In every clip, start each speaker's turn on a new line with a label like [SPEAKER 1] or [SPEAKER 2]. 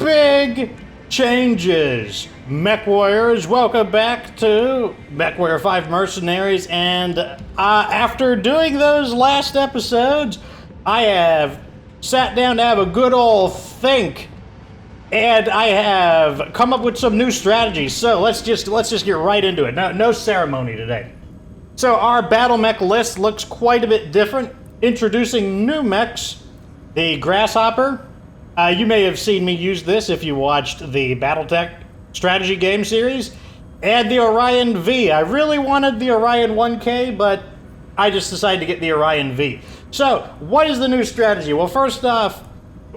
[SPEAKER 1] big changes. Mechwarriors, welcome back to Mechwarrior 5 Mercenaries, and after doing those last episodes, I have sat down to have a good old think, and I have come up with some new strategies. So let's just get right into it. No ceremony today. So our BattleMech list looks quite a bit different. Introducing new mechs, the Grasshopper. You may have seen me use this if you watched the BattleTech strategy game series, and the Orion V. I really wanted the Orion 1K, but I just decided to get the Orion V. So, what is the new strategy? Well, first off,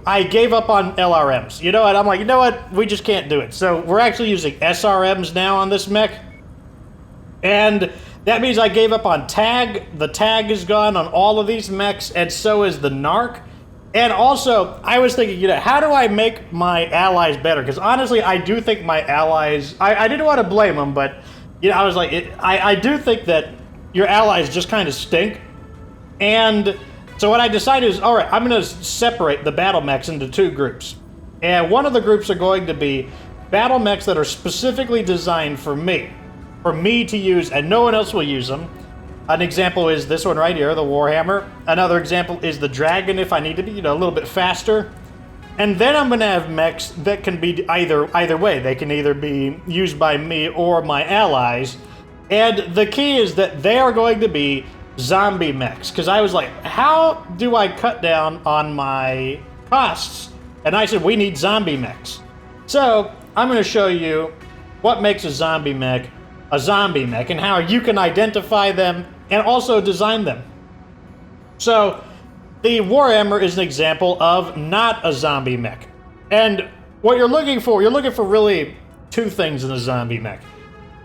[SPEAKER 1] I gave up on LRMs. You know what? I'm like, you know what? We just can't do it. So, we're actually using SRMs now on this mech, and that means I gave up on tag. The tag is gone on all of these mechs, and so is the NARC. And also, I was thinking, how do I make my allies better? Because honestly, I do think my allies, I didn't want to blame them, but I was like, I do think that your allies just kind of stink. And so what I decided is, all right, I'm going to separate the battle mechs into two groups. And one of the groups are going to be battle mechs that are specifically designed for me to use, and no one else will use them. An example is this one right here, the Warhammer. Another example is the Dragon, if I need to be, a little bit faster. And then I'm going to have mechs that can be either way. They can either be used by me or my allies. And the key is that they are going to be zombie mechs. Because I was like, how do I cut down on my costs? And I said, we need zombie mechs. So I'm going to show you what makes a zombie mech, and how you can identify them and also design them. So, the Warhammer is an example of not a zombie mech. And what you're looking for really two things in a zombie mech.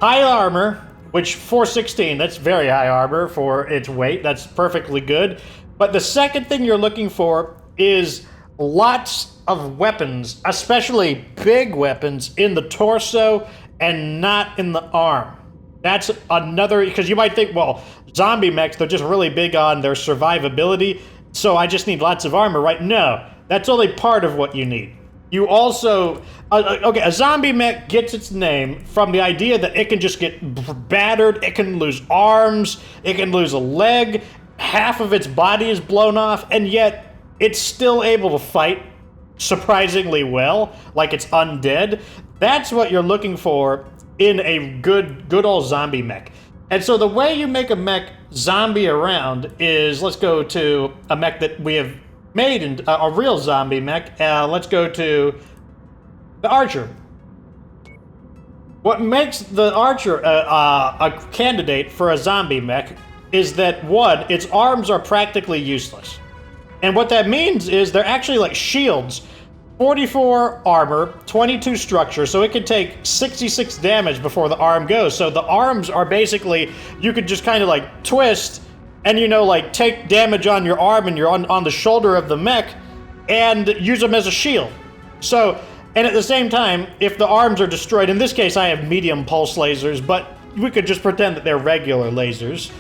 [SPEAKER 1] High armor, which 416, that's very high armor for its weight, that's perfectly good. But the second thing you're looking for is lots of weapons, especially big weapons, in the torso and not in the arm. That's another, because you might think, well, zombie mechs, they're just really big on their survivability, so I just need lots of armor, right? No, that's only part of what you need. You also, a zombie mech gets its name from the idea that it can just get battered, it can lose arms, it can lose a leg, half of its body is blown off, and yet it's still able to fight surprisingly well, like it's undead. That's what you're looking for in a good old zombie mech. And so the way you make a mech zombie around is, let's go to a mech that we have made, in a real zombie mech. Let's go to the Archer. What makes the Archer a candidate for a zombie mech is that, one, its arms are practically useless. And what that means is they're actually like shields. 44 armor, 22 structure, so it can take 66 damage before the arm goes. So the arms are basically, you could just kind of like twist and take damage on your arm and you're on the shoulder of the mech and use them as a shield. So, and at the same time, if the arms are destroyed, in this case I have medium pulse lasers, but we could just pretend that they're regular lasers,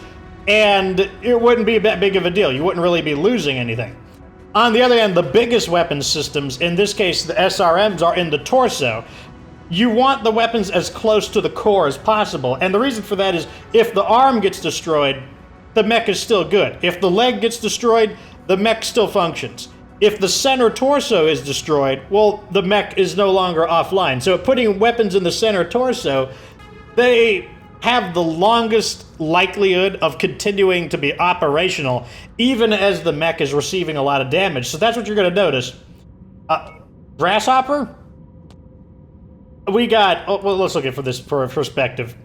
[SPEAKER 1] and it wouldn't be that big of a deal. You wouldn't really be losing anything. On the other hand, the biggest weapon systems, in this case the SRMs, are in the torso. You want the weapons as close to the core as possible, and the reason for that is if the arm gets destroyed, the mech is still good. If the leg gets destroyed, the mech still functions. If the center torso is destroyed, well, the mech is no longer offline. So putting weapons in the center torso, they have the longest likelihood of continuing to be operational, even as the mech is receiving a lot of damage. So that's what you're going to notice. Grasshopper? We got, let's look at this for perspective.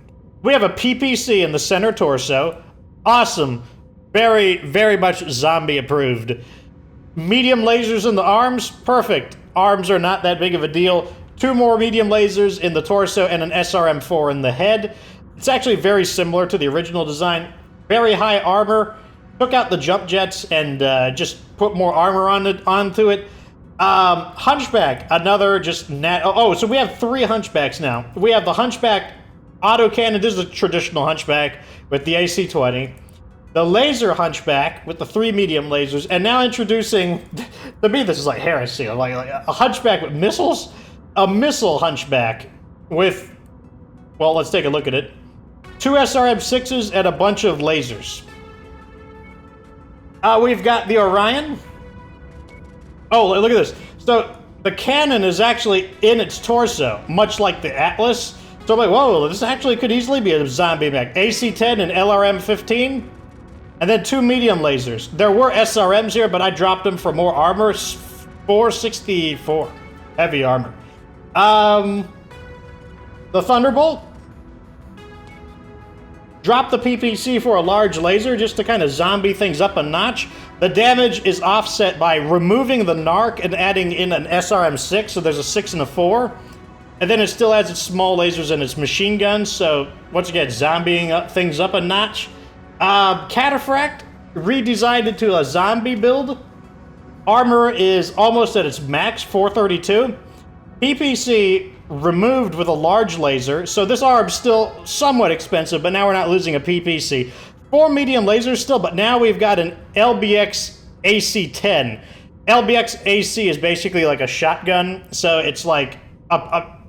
[SPEAKER 1] We have a PPC in the center torso. Awesome. Very, very much zombie approved. Medium lasers in the arms? Perfect. Arms are not that big of a deal. 2 more medium lasers in the torso and an SRM-4 in the head. It's actually very similar to the original design. Very high armor. Took out the jump jets and just put more armor onto it. Hunchback, another just so we have 3 hunchbacks now. We have the hunchback autocannon. This is a traditional hunchback with the AC-20. The laser hunchback with the 3 medium lasers, and now introducing, to me this is like heresy, like a hunchback with missiles. a missile hunchback with, well, let's take a look at it. 2 SRM-6s and a bunch of lasers. We've got the Orion. Oh, look at this. So the cannon is actually in its torso, much like the Atlas. So I'm like, whoa, this actually could easily be a zombie mech. AC-10 and LRM-15. And then 2 medium lasers. There were SRMs here, but I dropped them for more armor. 464 heavy armor. The Thunderbolt. Drop the PPC for a large laser just to kind of zombie things up a notch. The damage is offset by removing the NARC and adding in an SRM-6, so there's a 6 and a 4. And then it still has its small lasers and its machine guns, so once again, zombieing things up a notch. Cataphract, redesigned into a zombie build. Armor is almost at its max, 432. PPC removed with a large laser, so this arm's still somewhat expensive, but now we're not losing a PPC. 4 medium lasers still, but now we've got an LBX AC-10. LBX AC is basically like a shotgun, so it's like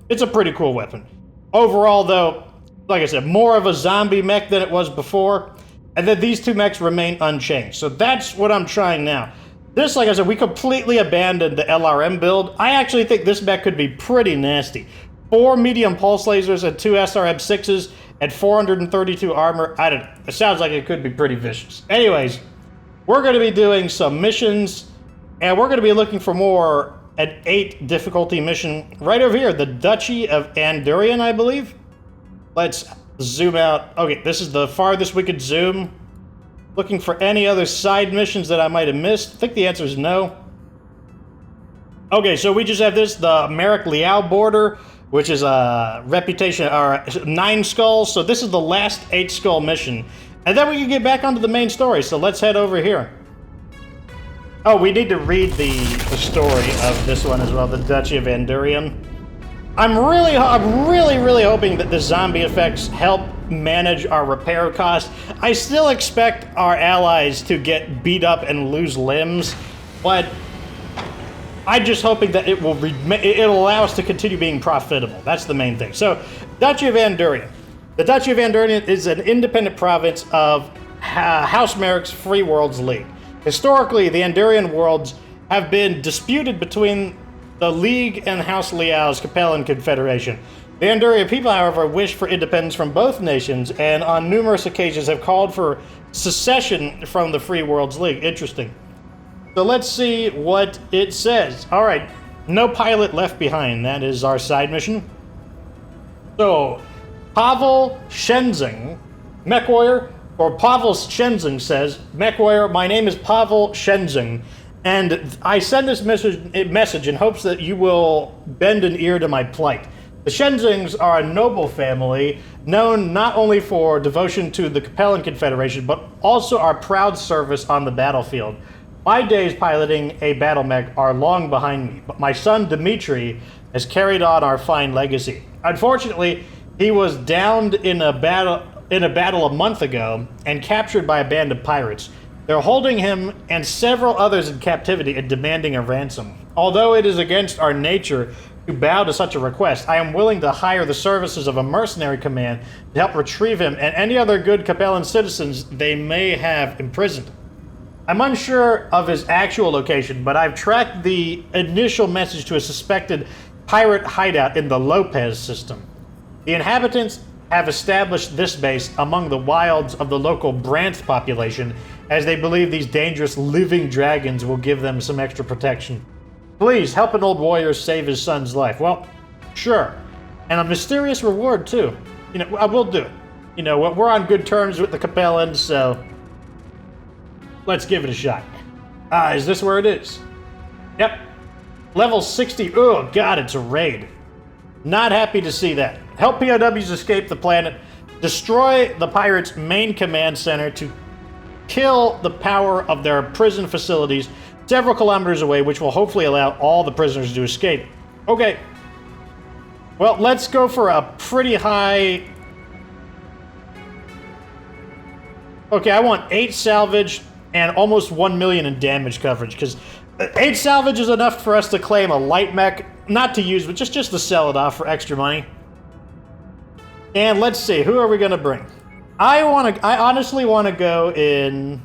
[SPEAKER 1] it's a pretty cool weapon. Overall, though, like I said, more of a zombie mech than it was before. And then these 2 mechs remain unchanged. So that's what I'm trying now. This, like I said, we completely abandoned the LRM build. I actually think this mech could be pretty nasty. 4 medium pulse lasers and 2 SRM-6s and 432 armor. I don't know. It sounds like it could be pretty vicious. Anyways, we're going to be doing some missions, and we're going to be looking for more an 8 difficulty mission right over here, the Duchy of Andurian, I believe. Let's zoom out. Okay, this is the farthest we could zoom. Looking for any other side missions that I might have missed. I think the answer is no. Okay, so we just have this, the Merrick Liao border, which is a reputation, or 9 skulls. So this is the last 8 skull mission. And then we can get back onto the main story, so let's head over here. Oh, we need to read the story of this one as well, the Duchy of Andurian. I'm really hoping that the zombie effects help manage our repair costs. I still expect our allies to get beat up and lose limbs, but I'm just hoping that it'll allow us to continue being profitable. That's the main thing. So, Duchy of Andurian. The Duchy of Andurian is an independent province of House Merrick's Free Worlds League. Historically, the Andurian worlds have been disputed between the League and House Liao's Capellan Confederation. The Andurian people, however, wish for independence from both nations, and on numerous occasions have called for secession from the Free Worlds League. Interesting. So let's see what it says. All right, no pilot left behind. That is our side mission. So, Pavel Shengzeng, Mechwarrior, or Pavel Shengzeng says, Mechwarrior, my name is Pavel Shengzeng, and I send this message in hopes that you will bend an ear to my plight. The Shengzengs are a noble family known not only for devotion to the Capellan Confederation, but also our proud service on the battlefield. My days piloting a BattleMech are long behind me, but my son Dmitry has carried on our fine legacy. Unfortunately, he was downed in a battle a month ago and captured by a band of pirates. They're holding him and several others in captivity and demanding a ransom. Although it is against our nature to bow to such a request, I am willing to hire the services of a mercenary command to help retrieve him and any other good Capellan citizens they may have imprisoned. I'm unsure of his actual location, but I've tracked the initial message to a suspected pirate hideout in the Lopez system. The inhabitants have established this base among the wilds of the local Branth population, as they believe these dangerous living dragons will give them some extra protection. Please help an old warrior save his son's life. Well, sure. And a mysterious reward, too. You know, I will do it. You know, we're on good terms with the Capellans, so let's give it a shot. Is this where it is? Yep. Level 60. Oh, God, it's a raid. Not happy to see that. Help POWs escape the planet. Destroy the pirates' main command center to kill the power of their prison facilities several kilometers away, which will hopefully allow all the prisoners to escape. Okay. Well, let's go for a pretty high... Okay, I want 8 salvage and almost 1 million in damage coverage, because 8 salvage is enough for us to claim a light mech, not to use, but just to sell it off for extra money. And let's see, who are we gonna bring? I honestly want to go in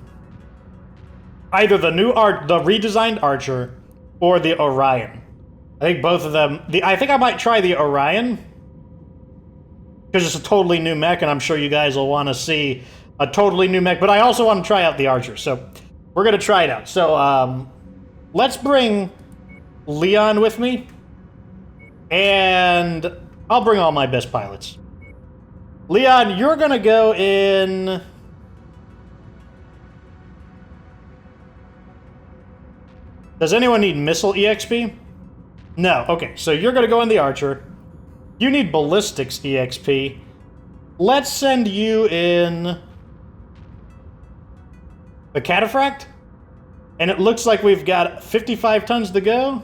[SPEAKER 1] either the redesigned Archer or the Orion. I think both of them. I think I might try the Orion because it's a totally new mech, and I'm sure you guys will want to see a totally new mech. But I also want to try out the Archer, so we're gonna try it out. So let's bring Leon with me, and I'll bring all my best pilots. Leon, you're gonna go in... Does anyone need missile EXP? No. Okay, so you're gonna go in the Archer. You need ballistics EXP. Let's send you in... the Cataphract? And it looks like we've got 55 tons to go?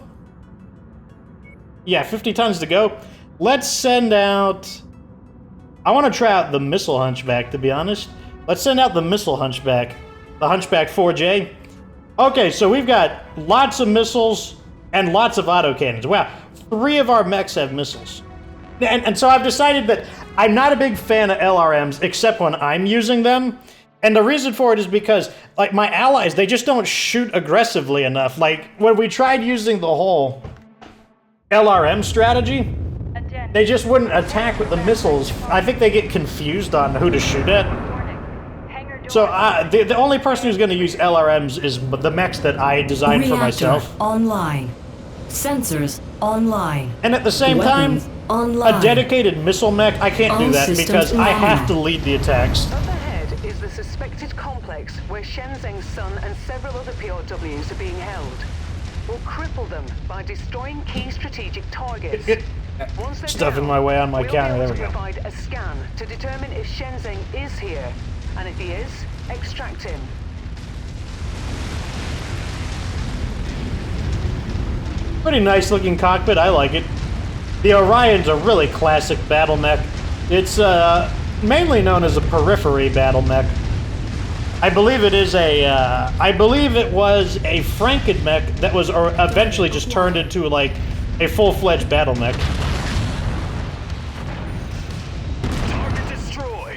[SPEAKER 1] Yeah, 50 tons to go. Let's send out... I want to try out the Missile Hunchback, to be honest. Let's send out the Missile Hunchback. The Hunchback 4J. Okay, so we've got lots of missiles and lots of autocannons. Wow, 3 of our mechs have missiles. And so I've decided that I'm not a big fan of LRMs, except when I'm using them. And the reason for it is because, like, my allies, they just don't shoot aggressively enough. Like, when we tried using the whole LRM strategy... they just wouldn't attack with the missiles. I think they get confused on who to shoot at. So the only person who's going to use LRMs is the mechs that I designed for myself.
[SPEAKER 2] Online. Sensors online.
[SPEAKER 1] And at the same time, a dedicated missile mech, I can't do that because I have to lead the attacks.
[SPEAKER 3] Up ahead is the suspected complex where Shengzeng's son and several other POWs are being held. We'll cripple them by destroying key strategic targets.
[SPEAKER 1] Stuff in my way on my counter. There we go.
[SPEAKER 3] Provide a scan to determine if Shenzheng is here, and if he is, extract him.
[SPEAKER 1] Pretty nice looking cockpit. I like it. The Orion's a really classic battle mech. It's mainly known as a periphery battle mech. I believe it is a. I believe it was a Franken-mech that was eventually just turned into like a full-fledged battle mech.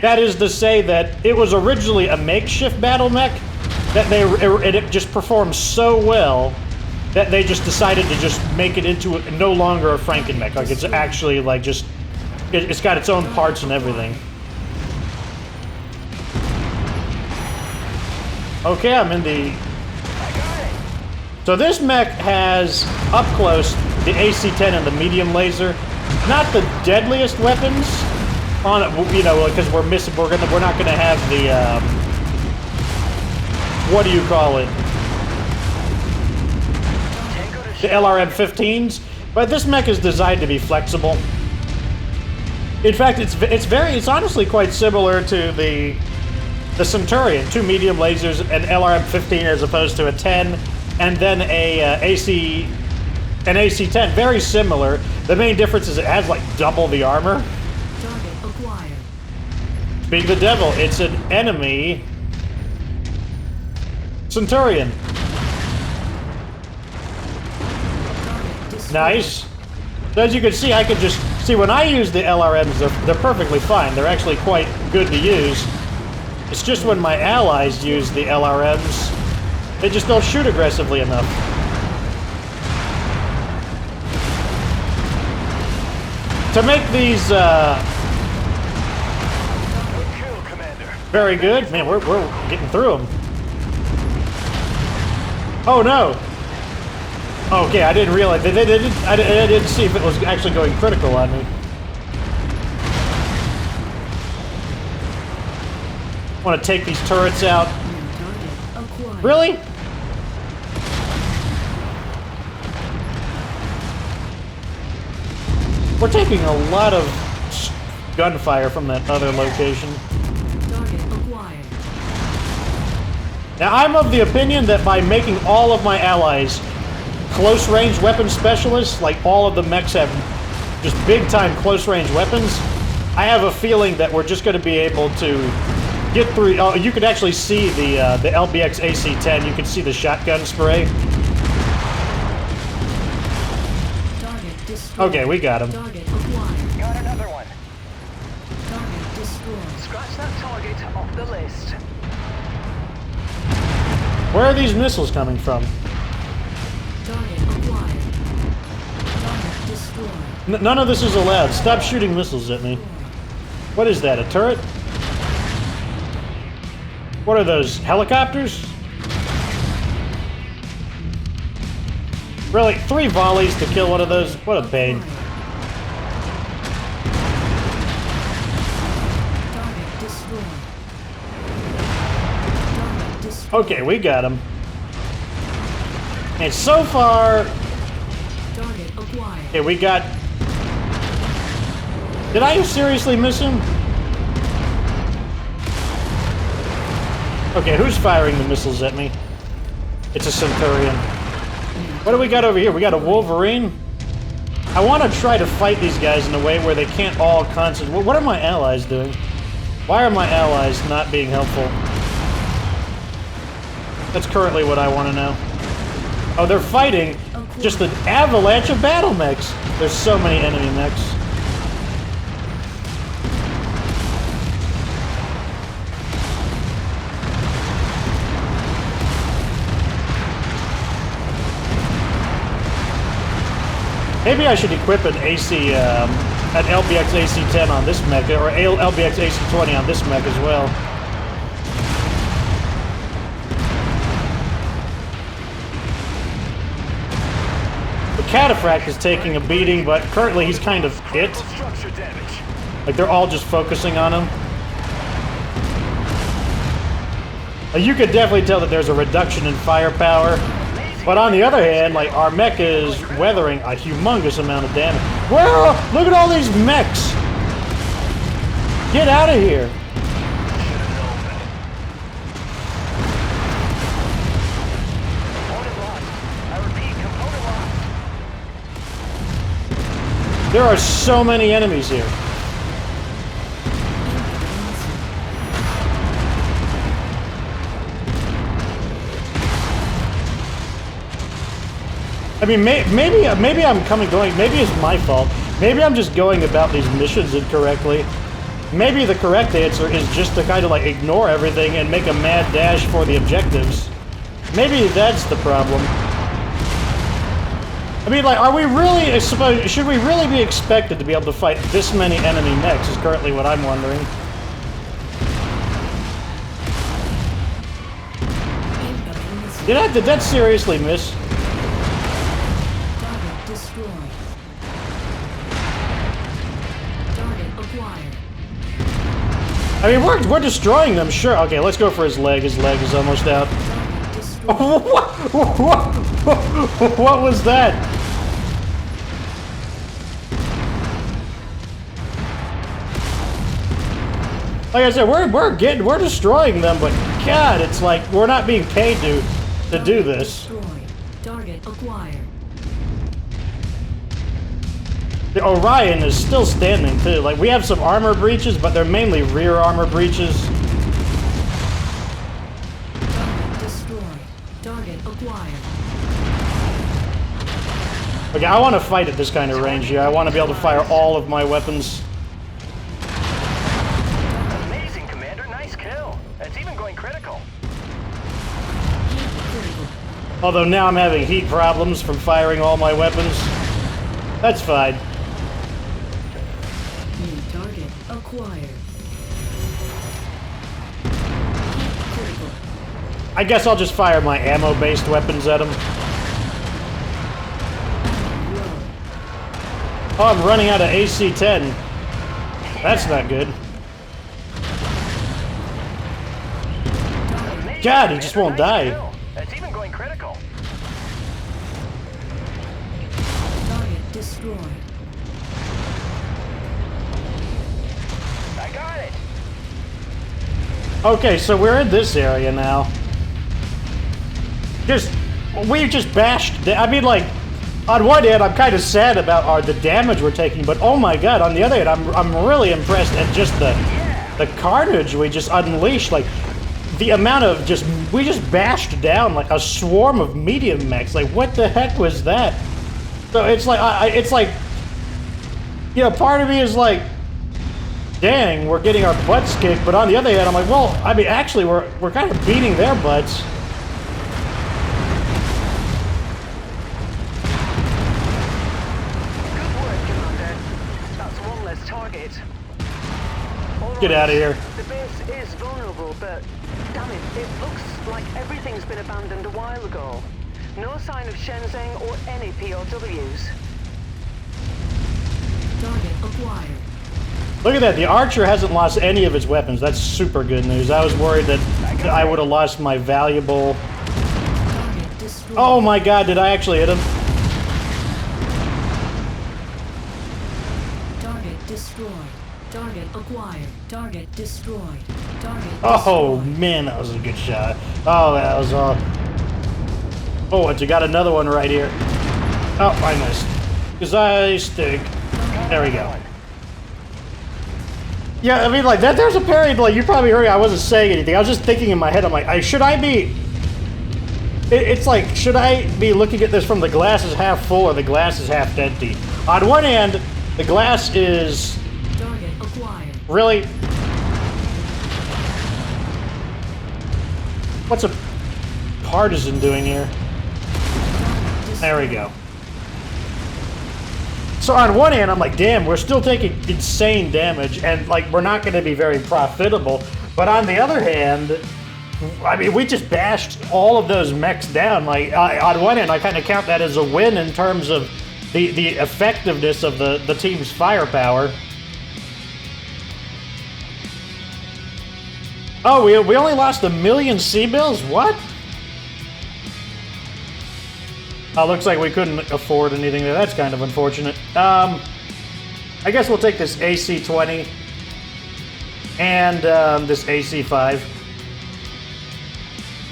[SPEAKER 1] That is to say that it was originally a makeshift battle mech that it just performed so well that they just decided to just make it into no longer a Franken-mech. Like, it's actually like just it's got its own parts and everything. Okay, I'm in the... So this mech has up close the AC-10 and the medium laser. Not the deadliest weapons on it, you know, because we're not gonna have the what do you call it? The LRM-15s, but this mech is designed to be flexible. In fact, it's honestly quite similar to the Centurion, 2 medium lasers, an LRM-15 as opposed to a 10, and then an AC-10. Very similar. The main difference is it has like double the armor. Being the devil, it's an enemy Centurion. Nice. So as you can see, I can just see when I use the LRMs, they're perfectly fine. They're actually quite good to use. It's just when my allies use the LRMs, they just don't shoot aggressively enough. To make these very good. Man, we're getting through them. Oh no! Okay, I didn't realize. I didn't see if it was actually going critical on me. I want to take these turrets out. Really? We're taking a lot of gunfire from that other location. Now, I'm of the opinion that by making all of my allies close-range weapon specialists, like all of the mechs have just big-time close-range weapons, I have a feeling that we're just going to be able to get through... Oh, you could actually see the LBX AC-10. You can see the shotgun spray.
[SPEAKER 2] destroyed.
[SPEAKER 1] Okay, we got him.
[SPEAKER 2] Target acquired.
[SPEAKER 3] Got another one.
[SPEAKER 2] Target destroyed.
[SPEAKER 3] Scratch that target off the list.
[SPEAKER 1] Where are these missiles coming from?
[SPEAKER 2] Target acquired. Target destroyed.
[SPEAKER 1] None of this is allowed. Stop shooting missiles at me. What is that, a turret? What are those, helicopters? Really, 3 volleys to kill one of those? What a pain.
[SPEAKER 2] Target destroyed. Target destroyed.
[SPEAKER 1] Okay, we got him. And so far...
[SPEAKER 2] Target acquired.
[SPEAKER 1] Okay, we got... Did I seriously miss him? Okay, who's firing the missiles at me? It's a Centurion. What do we got over here? We got a Wolverine? I want to try to fight these guys in a way where they can't all concentrate. What are my allies doing? Why are my allies not being helpful? That's currently what I want to know. Oh, they're fighting just an avalanche of BattleMechs. There's so many enemy mechs. Maybe I should equip an AC, an LBX AC-10 on this mech, or LBX AC-20 on this mech as well. The Cataphract is taking a beating, but currently he's kind of hit. Like, they're all just focusing on him. You could definitely tell that there's a reduction in firepower. But on the other hand, like, our mech is weathering a humongous amount of damage. Whoa! Look at all these mechs! Get out of here! There are so many enemies here. I mean, maybe I'm maybe it's my fault. Maybe I'm just going about these missions incorrectly. Maybe the correct answer is just to kind of like ignore everything and make a mad dash for the objectives. Maybe that's the problem. I mean, like, are we really should we really be expected to be able to fight this many enemy mechs is currently what I'm wondering. Did that seriously miss? I mean, we're destroying them, sure. Okay, let's go for his leg. His leg is almost out. What was that? Like I said, we're destroying them, but God, it's like we're not being paid to do this.
[SPEAKER 2] Target acquired.
[SPEAKER 1] The Orion is still standing too. Like, we have some armor breaches, but they're mainly rear armor breaches.
[SPEAKER 2] Target destroyed. Target acquired.
[SPEAKER 1] Okay, I want to fight at this kind of range here. I want to be able to fire all of my weapons.
[SPEAKER 3] Amazing, Commander. Nice kill. It's even going critical.
[SPEAKER 1] Although now I'm having heat problems from firing all my weapons. That's fine.
[SPEAKER 2] New target acquired. Critical.
[SPEAKER 1] I guess I'll just fire my ammo-based weapons at him. Oh, I'm running out of AC-10. That's not good. God, he just won't die.
[SPEAKER 3] It's even going critical.
[SPEAKER 2] Target destroyed.
[SPEAKER 3] I got it.
[SPEAKER 1] Okay, so we're in this area now. We just bashed. I mean, like, on one hand, I'm kind of sad about the damage we're taking, but oh my God, on the other hand, I'm really impressed at just the carnage we just unleashed. Like, the amount of we just bashed down like a swarm of medium mechs. Like, what the heck was that? So it's like you know, part of me is like, dang, we're getting our butts kicked, but on the other hand, I'm like, well, I mean, actually, we're kind of beating their butts.
[SPEAKER 3] Good work, Commander. That's one less target. All
[SPEAKER 1] Get
[SPEAKER 3] right,
[SPEAKER 1] out of here.
[SPEAKER 3] The base is vulnerable, but damn it looks like everything's been abandoned a while ago. No sign of Shengzeng or any POWs.
[SPEAKER 2] Target acquired.
[SPEAKER 1] Look at that, the Archer hasn't lost any of its weapons. That's super good news. I was worried that I would have lost my valuable...
[SPEAKER 2] Target destroyed.
[SPEAKER 1] Oh my god, did I actually hit him?
[SPEAKER 2] Target destroyed. Target acquired. Target destroyed. Target
[SPEAKER 1] Oh
[SPEAKER 2] destroyed.
[SPEAKER 1] man, that was a good shot. Oh, that was Oh, and you got another one right here. Oh, I missed. Because I stink. There we go. Yeah, I mean, like, there's a period, like, you probably heard I wasn't saying anything. I was just thinking in my head, I'm like, should I be... It's like, should I be looking at this from the glass is half full or the glass is half empty? On one hand, the glass is...
[SPEAKER 2] Target acquired.
[SPEAKER 1] Really? What's a partisan doing here? There we go. So on one hand, I'm like, damn, we're still taking insane damage, and like we're not going to be very profitable. But on the other hand, I mean, we just bashed all of those mechs down. Like on one hand, I kind of count that as a win in terms of the effectiveness of the team's firepower. Oh, we only lost 1 million C-bills? What? Looks like we couldn't afford anything there. That's kind of unfortunate. I guess we'll take this AC-20 and this AC-5.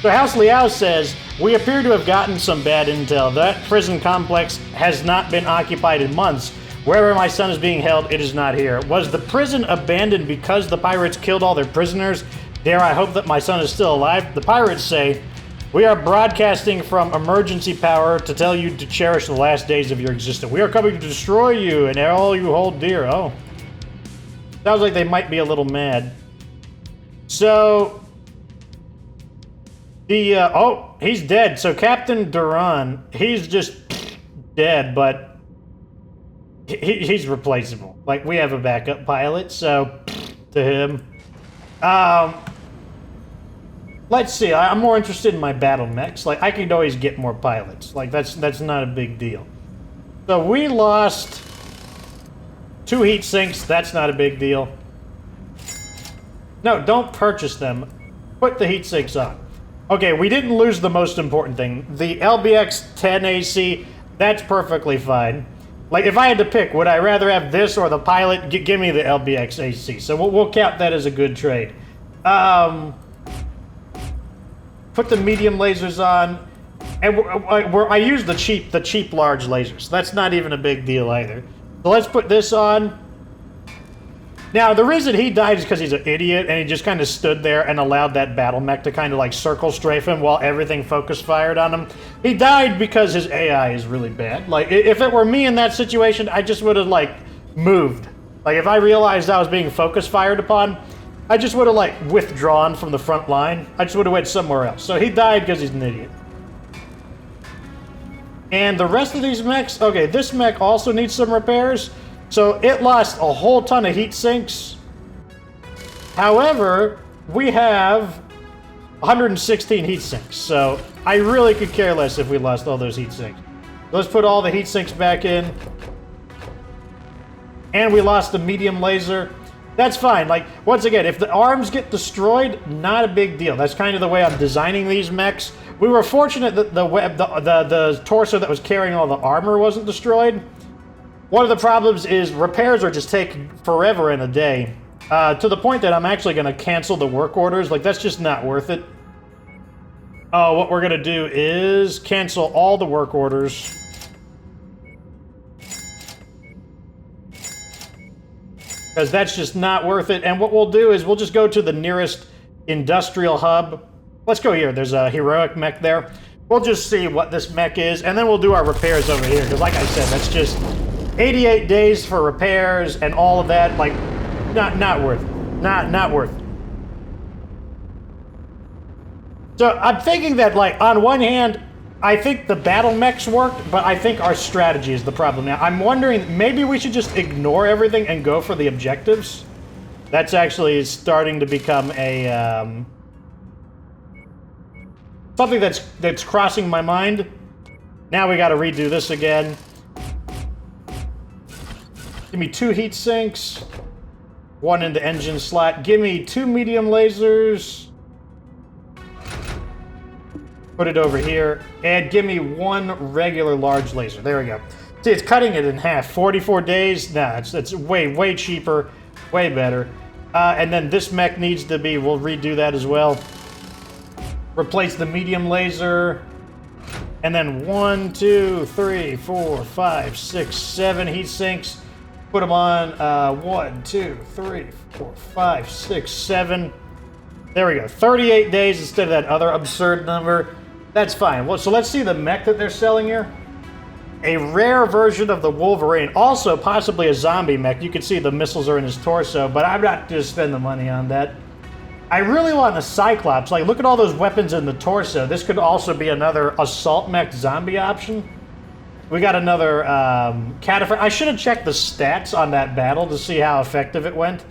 [SPEAKER 1] So House Liao says, we appear to have gotten some bad intel. That prison complex has not been occupied in months. Wherever my son is being held, it is not here. Was the prison abandoned because the pirates killed all their prisoners? Dare I hope that my son is still alive? The pirates say, we are broadcasting from emergency power to tell you to cherish the last days of your existence. We are coming to destroy you and all you hold dear. Oh. Sounds like they might be a little mad. So, oh, he's dead. So Captain Duran, he's just dead, but he's replaceable. Like, we have a backup pilot, so to him. Let's see, I'm more interested in my BattleMechs. Like, I could always get more pilots. Like, that's not a big deal. So we lost 2 heat sinks. That's not a big deal. No, don't purchase them. Put the heat sinks on. Okay, we didn't lose the most important thing. The LBX 10 AC, that's perfectly fine. Like, if I had to pick, would I rather have this or the pilot? Give me the LBX AC. So we'll count that as a good trade. Put the medium lasers on, and I use the cheap large lasers. That's not even a big deal either. So let's put this on. Now, the reason he died is because he's an idiot, and he just kind of stood there and allowed that BattleMech to kind of like circle strafe him while everything focus fired on him. He died because his AI is really bad. Like, if it were me in that situation, I just would have like moved. Like, if I realized I was being focus fired upon, I just would have, like, withdrawn from the front line. I just would have went somewhere else. So he died because he's an idiot. And the rest of these mechs... Okay, this mech also needs some repairs. So it lost a whole ton of heat sinks. However, we have 116 heat sinks. So I really could care less if we lost all those heat sinks. Let's put all the heat sinks back in. And we lost the medium laser. That's fine. Like, once again, if the arms get destroyed, not a big deal. That's kind of the way I'm designing these mechs. We were fortunate that the torso that was carrying all the armor wasn't destroyed. One of the problems is repairs are just taking forever and a day. To the point that I'm actually going to cancel the work orders. Like, that's just not worth it. Oh, what we're going to do is cancel all the work orders. Because that's just not worth it. And what we'll do is we'll just go to the nearest industrial hub. Let's go here. There's a heroic mech there. We'll just see what this mech is, and then we'll do our repairs over here. Because like I said, that's just 88 days for repairs and all of that, like, not worth it. Not worth it. So I'm thinking that, like, on one hand, I think the BattleMechs worked, but I think our strategy is the problem now. I'm wondering, maybe we should just ignore everything and go for the objectives? That's actually starting to become a, something that's crossing my mind. Now we gotta redo this again. Give me 2 heat sinks. 1 in the engine slot. Give me 2 medium lasers. Put it over here. And give me 1 regular large laser. There we go. See, it's cutting it in half. 44 days? Nah, it's way cheaper. Way better. And then this mech needs to be... We'll redo that as well. Replace the medium laser. And then 1, 2, 3, 4, 5, 6, 7 heat sinks. Put them on 1, 2, 3, 4, 5, 6, 7. There we go. 38 days instead of that other absurd number. That's fine. Well, so let's see the mech that they're selling here. A rare version of the Wolverine. Also, possibly a zombie mech. You can see the missiles are in his torso, but I'm not going to spend the money on that. I really want a Cyclops. Like, look at all those weapons in the torso. This could also be another assault mech zombie option. We got another cataphract. I should have checked the stats on that battle to see how effective it went.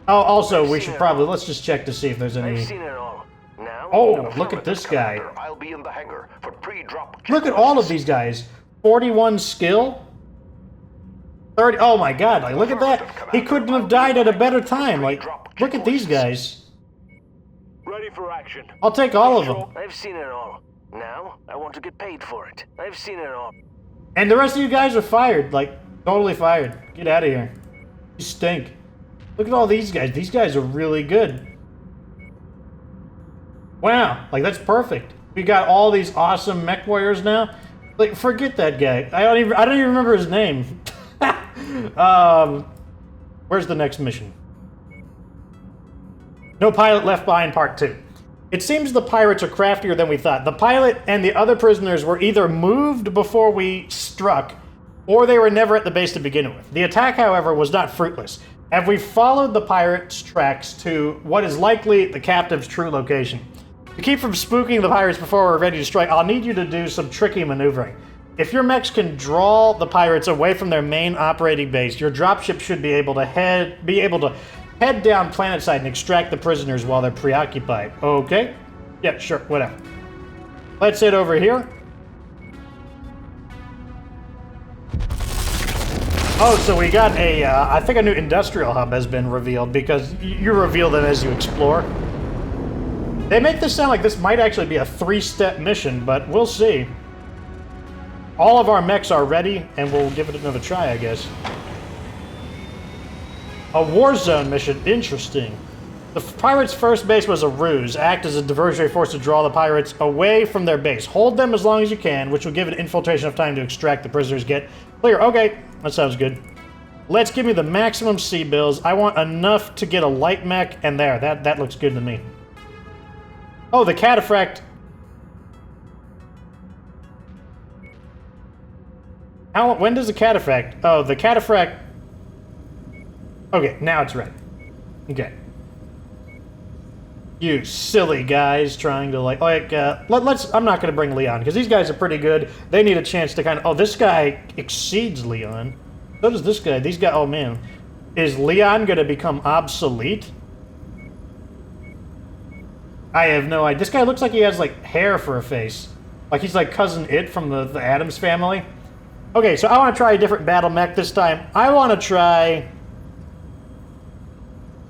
[SPEAKER 1] Oh, also, we should probably... Let's just check to see if there's any...
[SPEAKER 4] I've seen it all. Now,
[SPEAKER 1] oh, look at this guy.
[SPEAKER 4] I'll be in the hangar for pre-drop.
[SPEAKER 1] Look at all of these guys. 41 skill. 30... Oh my god, like, look at that. He couldn't have died at a better time. Like, look at these guys.
[SPEAKER 4] Ready for action.
[SPEAKER 1] I'll take all of them.
[SPEAKER 4] I've seen it all. Now, I want to get paid for it. I've seen it all.
[SPEAKER 1] And the rest of you guys are fired. Like, totally fired. Get out of here. You stink. Look at all these guys. These guys are really good. Wow. Like, that's perfect. We got all these awesome Mechwarriors now. Like, forget that guy. I don't even remember his name. Where's the next mission? No pilot left behind, part 2. It seems the pirates are craftier than we thought. The pilot and the other prisoners were either moved before we struck, or they were never at the base to begin with. The attack, however, was not fruitless, and we followed the pirates' tracks to what is likely the captive's true location. To keep from spooking the pirates before we're ready to strike, I'll need you to do some tricky maneuvering. If your mechs can draw the pirates away from their main operating base, your dropship should be able to head down planetside and extract the prisoners while they're preoccupied. Okay? Yeah, sure, whatever. Let's head over here. Oh, so we got a, I think a new industrial hub has been revealed because you reveal them as you explore. They make this sound like this might actually be a 3-step mission, but we'll see. All of our mechs are ready, and we'll give it another try, I guess. A war zone mission. Interesting. The pirates' first base was a ruse. Act as a diversionary force to draw the pirates away from their base. Hold them as long as you can, which will give it infiltration of time to extract the prisoners. Get clear. Okay, that sounds good. Let's give me the maximum sea bills. I want enough to get a light mech, and there. That looks good to me. Oh, the cataphract. When does the cataphract... Oh, the cataphract... Okay, now it's ready. Okay. You silly guys trying to let's... I'm not going to bring Leon, because these guys are pretty good. They need a chance to kind of... Oh, this guy exceeds Leon. So does this guy. These guys... Oh, man. Is Leon going to become obsolete? I have no idea. This guy looks like he has, like, hair for a face. Like he's like Cousin It from the Addams Family. Okay, so I want to try a different battle mech this time. I want to try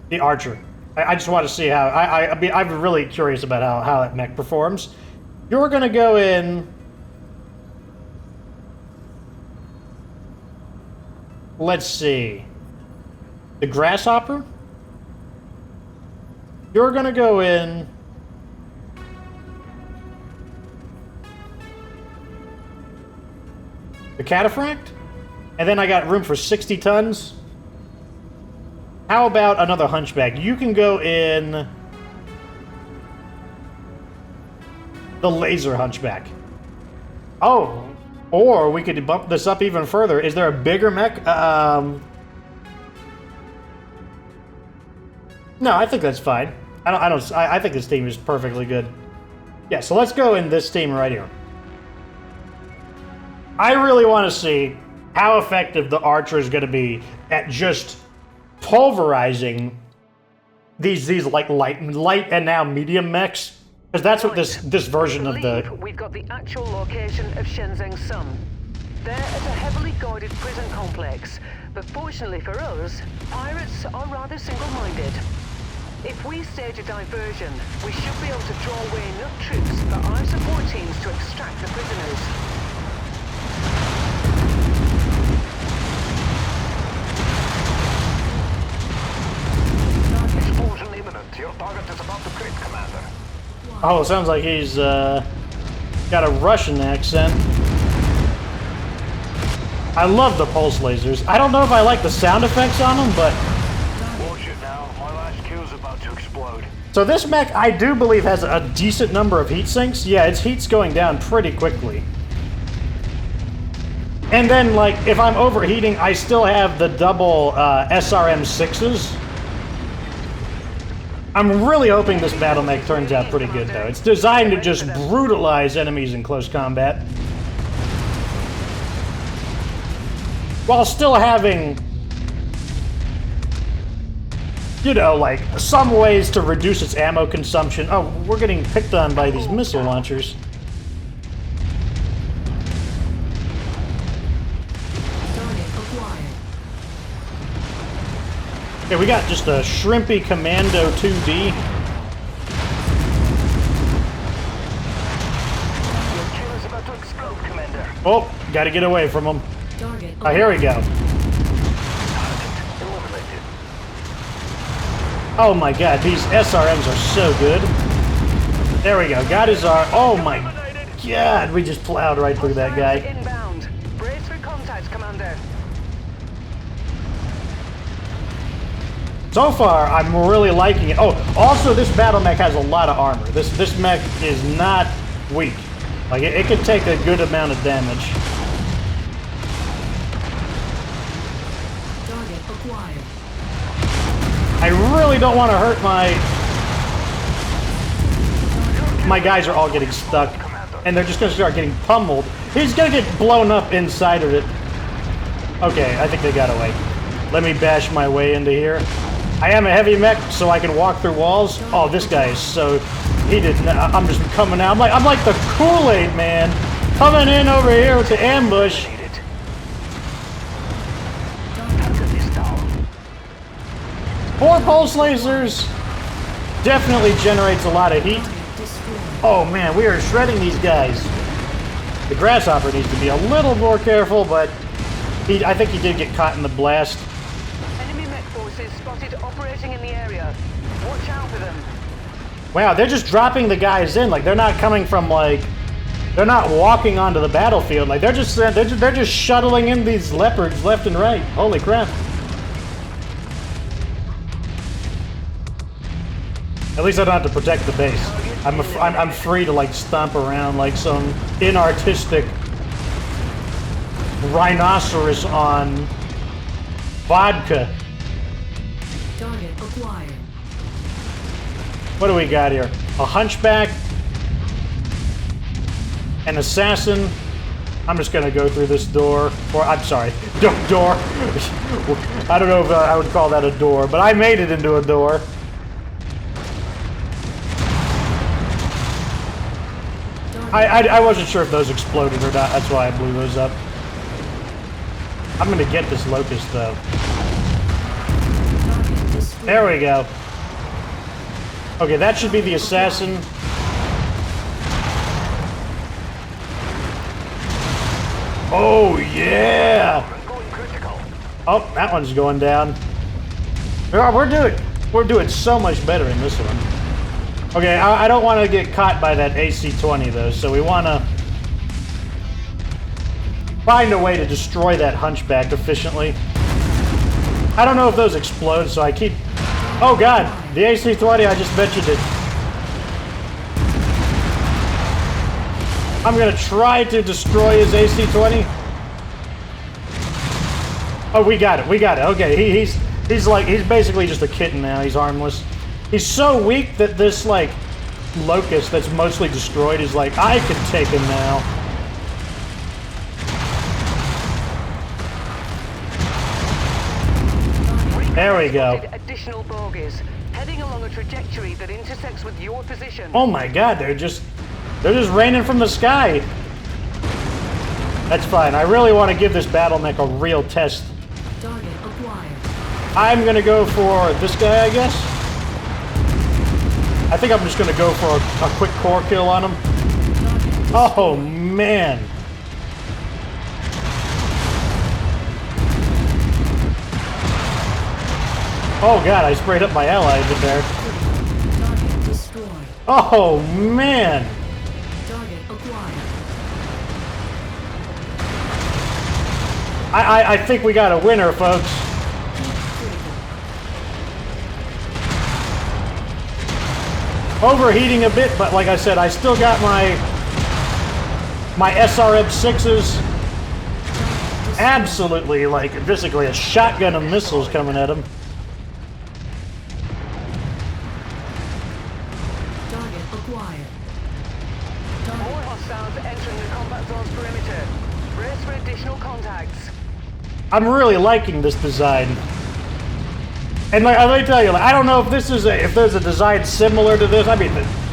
[SPEAKER 1] the Archer. I just want to see how... I'm really curious about how that mech performs. You're going to go in... Let's see. The Grasshopper? You're going to go in... the Cataphract? And then I got room for 60 tons. How about another Hunchback? You can go in... the Laser Hunchback. Oh, Or we could bump this up even further. Is there a bigger mech? No, I think that's fine. I think this team is perfectly good. Yeah, so let's go in this team right here. I really want to see how effective the Archer is going to be at just pulverizing these like light and now medium mechs, because that's what this version of the...
[SPEAKER 3] We've got the actual location of Shengzeng Sun. They're at a heavily guarded prison complex, but fortunately for us, pirates are rather single-minded. If we stage a diversion, we should be able to draw away enough troops for our support teams to extract the prisoners.
[SPEAKER 4] Explosion imminent. Your target is about to crit, Commander.
[SPEAKER 1] Oh, it sounds like he's got a Russian accent. I love the pulse lasers. I don't know if I like the sound effects on them, but...
[SPEAKER 4] Watch it now. My last Q's about to explode.
[SPEAKER 1] So this mech, I do believe, has a decent number of heat sinks. Yeah, its heat's going down pretty quickly. And then, like, if I'm overheating, I still have the double SRM 6s. I'm really hoping this BattleMech turns out pretty good, though. It's designed to just brutalize enemies in close combat, while still having, you know, like, some ways to reduce its ammo consumption. Oh, we're getting picked on by these missile launchers. Okay, we got just a shrimpy Commando 2D.
[SPEAKER 4] Your kill is about to explode, Commander.
[SPEAKER 1] Oh, gotta get away from him.
[SPEAKER 2] Target
[SPEAKER 1] Oh, here we go.
[SPEAKER 4] Eliminated.
[SPEAKER 1] Oh my god, these SRMs are so good. There we go, got his R. Oh my god, we just plowed right through that guy.
[SPEAKER 3] Inbound. Brace for contact, Commander.
[SPEAKER 1] So far, I'm really liking it. Oh, also this BattleMech has a lot of armor. This mech is not weak. Like, it can take a good amount of damage.
[SPEAKER 2] target acquired.
[SPEAKER 1] I really don't want to hurt my... My guys are all getting stuck, and they're just going to start getting pummeled. He's going to get blown up inside of it. Okay, I think they got away. Let me bash my way into here. I am a heavy mech, so I can walk through walls. Oh, this guy is so... He didn't... I'm just coming out. I'm like the Kool-Aid man, coming in over here to ambush. Four pulse lasers definitely generates a lot of heat. Oh man, we are shredding these guys. The Grasshopper needs to be a little more careful, but I think he did get caught in the blast.
[SPEAKER 3] Enemy mech forces spotted operating in the area. Watch out for them.
[SPEAKER 1] Wow, they're just dropping the guys in. Like, they're not coming from, like... They're not walking onto the battlefield. Like, they're just shuttling in these leopards left and right. Holy crap. At least I don't have to protect the base. I'm free to, like, stomp around like some inartistic rhinoceros on vodka.
[SPEAKER 2] Target acquired.
[SPEAKER 1] What do we got here? A hunchback, an assassin. I'm just gonna go through this door, or I'm sorry, door. I don't know if I would call that a door, but I made it into a door. I wasn't sure if those exploded or not. That's why I blew those up. I'm gonna get this locust though. There we go. Okay, that should be the assassin. Oh yeah! Oh, that one's going down. We're doing so much better in this one. Okay, I don't want to get caught by that AC-20 though, so we want to find a way to destroy that hunchback efficiently. I don't know if those explode, so I keep... Oh god, the AC-20, I just bet you did. I'm gonna try to destroy his AC-20. Oh, we got it. We got it. Okay, he's basically just a kitten now. He's harmless. He's so weak that this, like, locust that's mostly destroyed is like, I can take him now. There we go.
[SPEAKER 3] Additional bogies, heading along a trajectory that intersects with your position.
[SPEAKER 1] Oh my god, they're just raining from the sky. That's fine. I really want to give this BattleMech a real test.
[SPEAKER 2] Target acquired.
[SPEAKER 1] I'm gonna go for this guy, I guess. I think I'm just gonna go for a quick core kill on him. Oh man. Oh god, I sprayed up my allies in there.
[SPEAKER 2] Target destroyed.
[SPEAKER 1] Oh man.
[SPEAKER 2] Target acquired.
[SPEAKER 1] I think we got a winner, folks. Overheating a bit, but like I said, I still got my SRM-6s. Absolutely, like, basically a shotgun of missiles coming at him.
[SPEAKER 2] Target acquired.
[SPEAKER 3] More hostiles entering the combat zone's perimeter. Brace for additional contacts.
[SPEAKER 1] I'm really liking this design. And like, let me tell you, like, I don't know if this is if there's a design similar to this. I mean,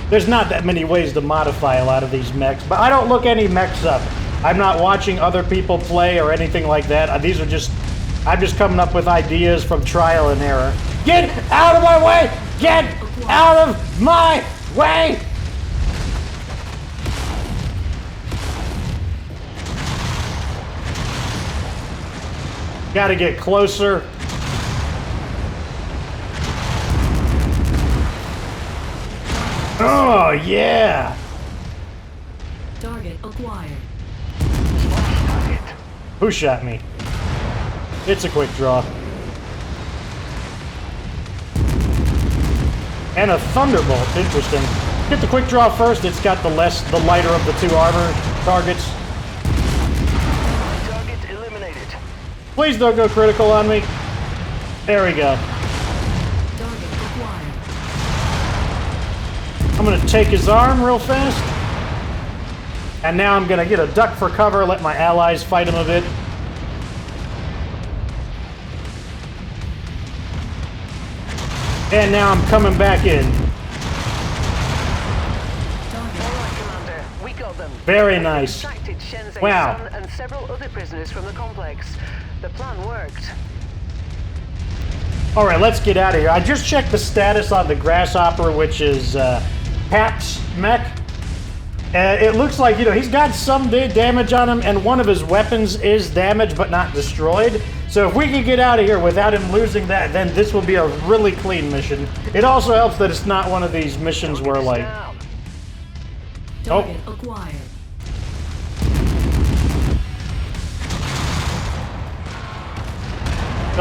[SPEAKER 1] there's not that many ways to modify a lot of these mechs, but I don't look any mechs up. I'm not watching other people play or anything like that. These are just, I'm just coming up with ideas from trial and error. Get out of my way! Get out of my way! Gotta get closer. Oh, yeah!
[SPEAKER 2] Target acquired.
[SPEAKER 1] Who shot me? It's a quick draw. And a thunderbolt. Interesting. Get the quick draw first. It's got the lighter of the two armor targets.
[SPEAKER 4] Target eliminated.
[SPEAKER 1] Please don't go critical on me. There we go.
[SPEAKER 2] Target acquired.
[SPEAKER 1] I'm gonna take his arm real fast. And now I'm gonna get a duck for cover, let my allies fight him a bit. And now I'm coming back in.
[SPEAKER 3] Alright, Commander, we got them.
[SPEAKER 1] Very nice.
[SPEAKER 3] Extracted Shenzheng's
[SPEAKER 1] Wow.
[SPEAKER 3] son and several other prisoners from the complex. The plan worked.
[SPEAKER 1] Alright, let's get out of here. I just checked the status on the Grasshopper, which is Pat's mech. It looks like, you know, he's got some damage on him, and one of his weapons is damaged but not destroyed. So if we can get out of here without him losing that, then this will be a really clean mission. It also helps that it's not one of these missions where, like...
[SPEAKER 2] Target acquired.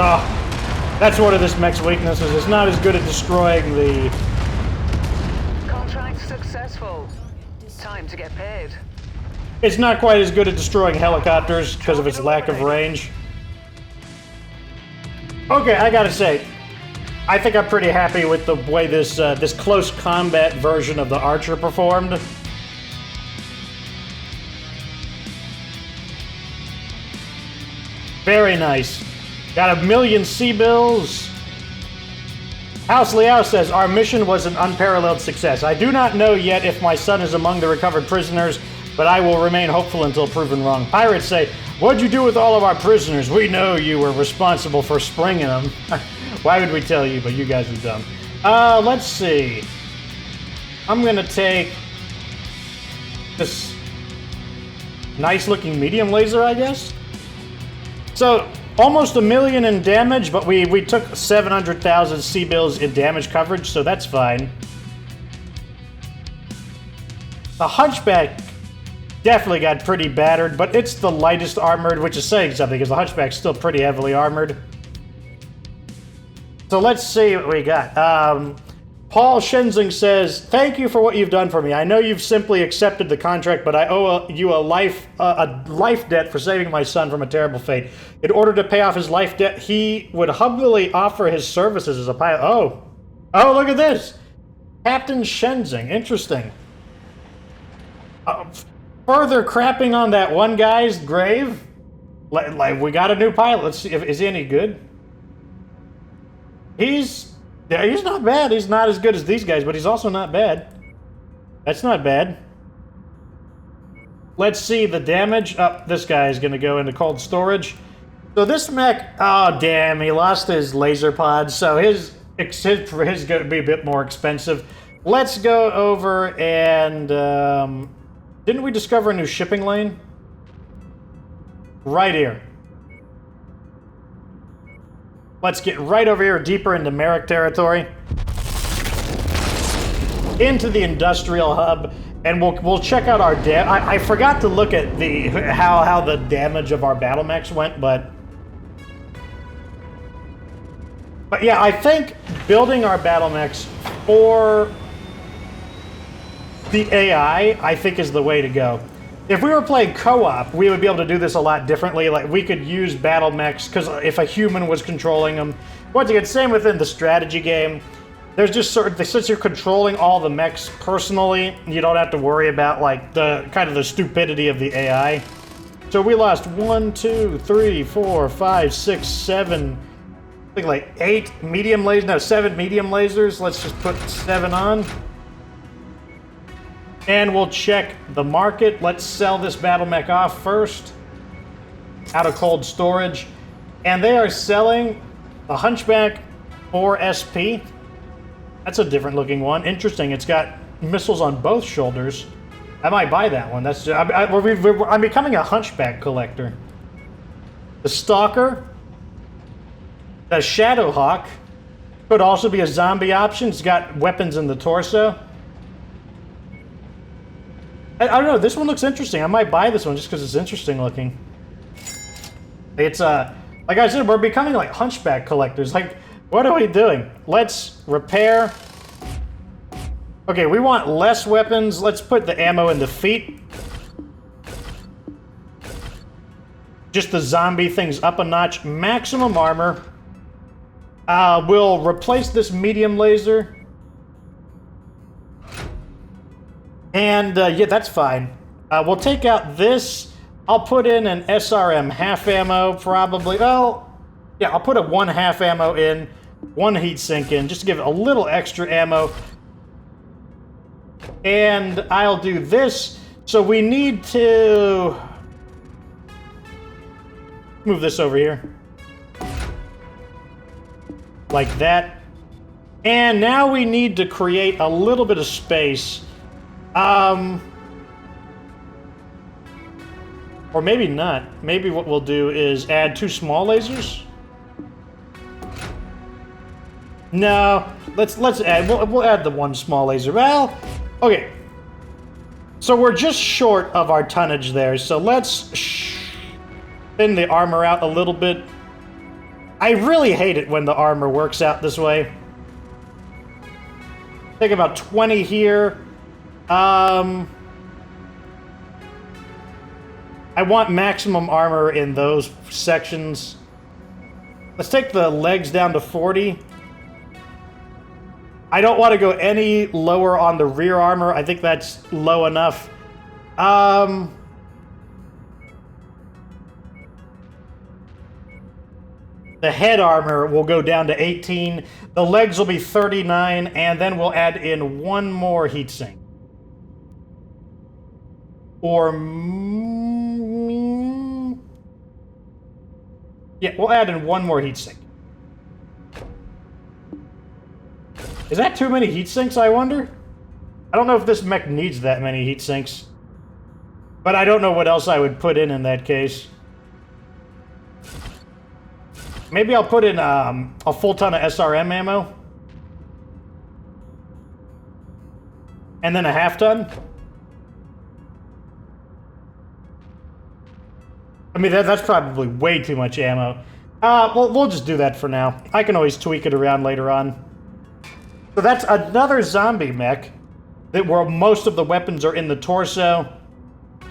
[SPEAKER 1] Oh, that's one of this mech's weaknesses. It's not as good at destroying the...
[SPEAKER 3] Contract successful. Time to get paid.
[SPEAKER 1] It's not quite as good at destroying helicopters because of its lack of range. Okay, I gotta say, I think I'm pretty happy with the way this this close combat version of the Archer performed. Very nice. Got 1 million C-bills. House Liao says, our mission was an unparalleled success. I do not know yet if my son is among the recovered prisoners, but I will remain hopeful until proven wrong. Pirates say, what'd you do with all of our prisoners? We know you were responsible for springing them. Why would we tell you, but you guys are dumb. Let's see. I'm gonna take this nice looking medium laser, I guess. So, almost 1 million in damage, but we took 700,000 C-bills in damage coverage, so that's fine. The Hunchback definitely got pretty battered, but it's the lightest armored, which is saying something, because the Hunchback's still pretty heavily armored. So let's see what we got. Paul Shengzeng says, "Thank you for what you've done for me. I know you've simply accepted the contract, but I owe you a life debt for saving my son from a terrible fate. In order to pay off his life debt, he would humbly offer his services as a pilot." Oh, look at this, Captain Shengzeng. Interesting. Further crapping on that one guy's grave. Like, we got a new pilot. Let's see, is he any good? He's not bad. He's not as good as these guys, but he's also not bad. That's not bad. Let's see the damage. Oh, this guy is going to go into cold storage. So this mech, oh damn, he lost his laser pod, so his going to be a bit more expensive. Let's go over and didn't we discover a new shipping lane? Right here. Let's get right over here, deeper into Merrick territory. Into the industrial hub, and we'll check out our I forgot to look at the how the damage of our BattleMechs went, but yeah, I think building our BattleMechs for the AI, I think, is the way to go. If we were playing co-op, we would be able to do this a lot differently. Like, we could use BattleMechs, because if a human was controlling them. Once again, same within the strategy game. There's just since you're controlling all the mechs personally, you don't have to worry about, like, the kind of the stupidity of the AI. So we lost 1, 2, 3, 4, 5, 6, 7, I think like 8 medium lasers, no, 7 medium lasers. Let's just put 7 on. And we'll check the market. Let's sell this BattleMech off first. Out of cold storage. And they are selling a Hunchback 4 SP. That's a different looking one. Interesting. It's got missiles on both shoulders. I might buy that one. That's I'm becoming a Hunchback collector. The Stalker. The Shadowhawk. Could also be a zombie option. It's got weapons in the torso. I don't know, this one looks interesting. I might buy this one just because it's interesting looking. It's, like I said, we're becoming like Hunchback collectors. Like, what are we doing? Let's repair. Okay, we want less weapons. Let's put the ammo in the feet. Just the zombie things up a notch. Maximum armor. We'll replace this medium laser. And, yeah, that's fine. We'll take out this. I'll put in an SRM half ammo, probably. Well, yeah, I'll put a 1 half ammo in, 1 heat sink in, just to give it a little extra ammo. And I'll do this. So we need to move this over here. Like that. And now we need to create a little bit of space. Or maybe not. Maybe what we'll do is add 2 small lasers. No, let's add. We'll add the 1 small laser. Well, okay. So we're just short of our tonnage there. So let's thin the armor out a little bit. I really hate it when the armor works out this way. Take about 20 here. I want maximum armor in those sections. Let's take the legs down to 40. I don't want to go any lower on the rear armor. I think that's low enough. The head armor will go down to 18. The legs will be 39, and then we'll add in 1 more heatsink. Or... yeah, we'll add in 1 more heatsink. Is that too many heatsinks, I wonder? I don't know if this mech needs that many heatsinks. But I don't know what else I would put in that case. Maybe I'll put in a full ton of SRM ammo. And then a half ton. I mean, that's probably way too much ammo. We'll just do that for now. I can always tweak it around later on. So that's another zombie mech that where most of the weapons are in the torso.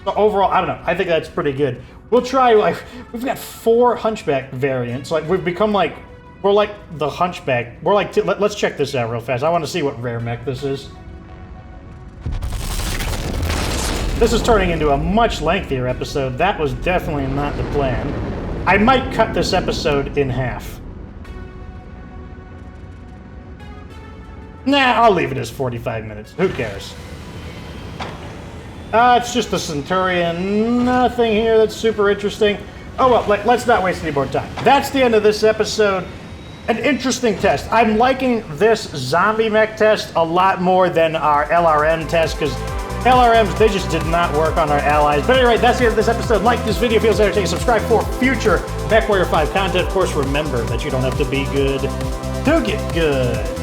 [SPEAKER 1] So overall, I don't know. I think that's pretty good. We'll try, like, we've got 4 hunchback variants. Like, we've become like, we're like the hunchback. We're like, let's check this out real fast. I want to see what rare mech this is. This is turning into a much lengthier episode. That was definitely not the plan. I might cut this episode in half. Nah, I'll leave it as 45 minutes. Who cares? It's just the Centurion. Nothing here that's super interesting. Oh well, let's not waste any more time. That's the end of this episode. An interesting test. I'm liking this zombie mech test a lot more than our LRM test, because LRMs, they just did not work on our allies. But anyway, that's the end of this episode. Like this video, feels entertaining, subscribe for future Mechwarrior 5 content. Of course, remember that you don't have to be good to get good.